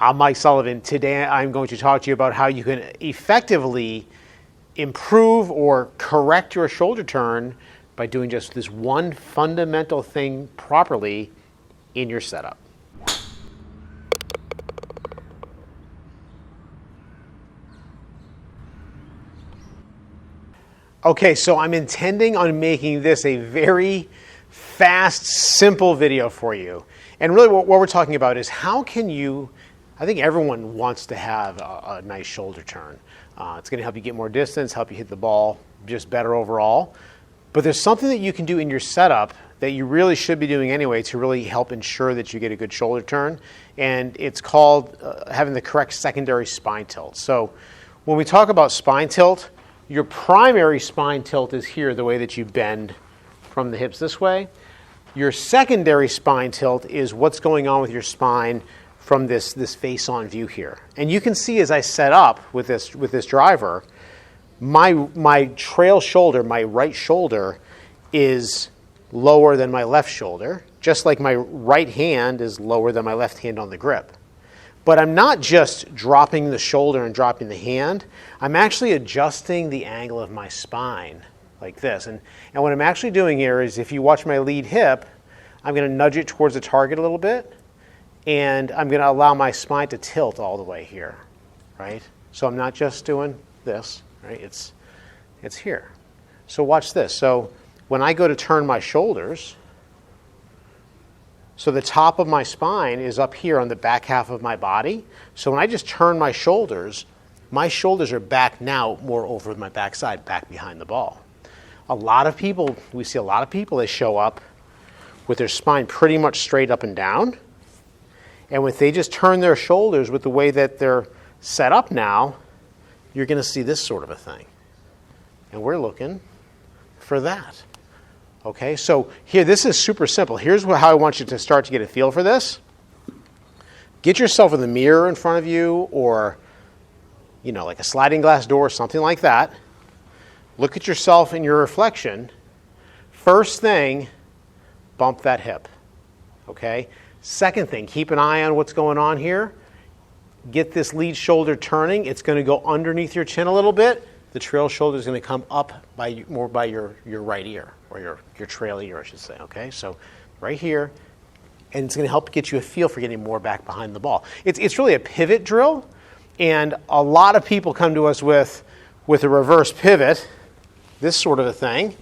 I'm Mike Sullivan. Today I'm going to talk to you about how you can effectively improve or correct your shoulder turn by doing just this one fundamental thing properly in your setup. Okay, so I'm intending on making this a very fast, simple video for you. And really what we're talking about is how can you, I think everyone wants to have a nice shoulder turn. It's going to help you get more distance, help you hit the ball just better overall. But there's something that you can do in your setup that you really should be doing anyway to really help ensure that you get a good shoulder turn. And it's called having the correct secondary spine tilt. So when we talk about spine tilt, your primary spine tilt is here, the way that you bend from the hips this way. Your secondary spine tilt is what's going on with your spine from this face-on view here. And you can see as I set up with this driver, my trail shoulder, my right shoulder, is lower than my left shoulder, just like my right hand is lower than my left hand on the grip. But I'm not just dropping the shoulder and dropping the hand. I'm actually adjusting the angle of my spine like this. And what I'm actually doing here is, if you watch my lead hip, I'm going to nudge it towards the target a little bit, and I'm going to allow my spine to tilt all the way here, right? So I'm not just doing this, right? It's here. So watch this. So when I go to turn my shoulders, so the top of my spine is up here on the back half of my body. So when I just turn my shoulders are back now more over my backside, back behind the ball. We see a lot of people, they show up with their spine pretty much straight up and down. And if they just turn their shoulders with the way that they're set up now, you're going to see this sort of a thing. And we're looking for that. Okay, so here, this is super simple. Here's how I want you to start to get a feel for this. Get yourself in the mirror in front of you, or, like a sliding glass door or something like that. Look at yourself in your reflection. First thing, bump that hip. Okay? Second thing, keep an eye on what's going on here. Get this lead shoulder turning. It's going to go underneath your chin a little bit. The trail shoulder is going to come up more by your right ear, or your trail ear, I should say. Okay, so right here, and it's going to help get you a feel for getting more back behind the ball. It's really a pivot drill, and a lot of people come to us with a reverse pivot, this sort of a thing,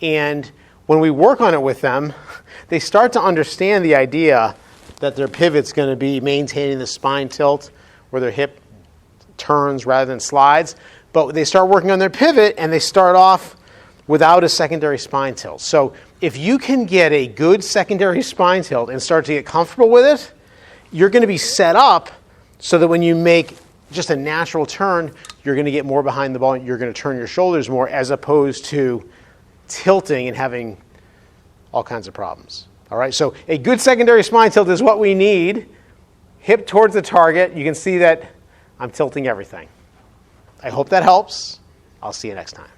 and when we work on it with them, they start to understand the idea that their pivot's going to be maintaining the spine tilt, where their hip turns rather than slides. But they start working on their pivot, and they start off without a secondary spine tilt. So if you can get a good secondary spine tilt and start to get comfortable with it, you're going to be set up so that when you make just a natural turn, you're going to get more behind the ball, and you're going to turn your shoulders more, as opposed to tilting and having all kinds of problems. All right, so a good secondary spine tilt is what we need. Hip towards the target. You can see that I'm tilting everything. I hope that helps. I'll see you next time.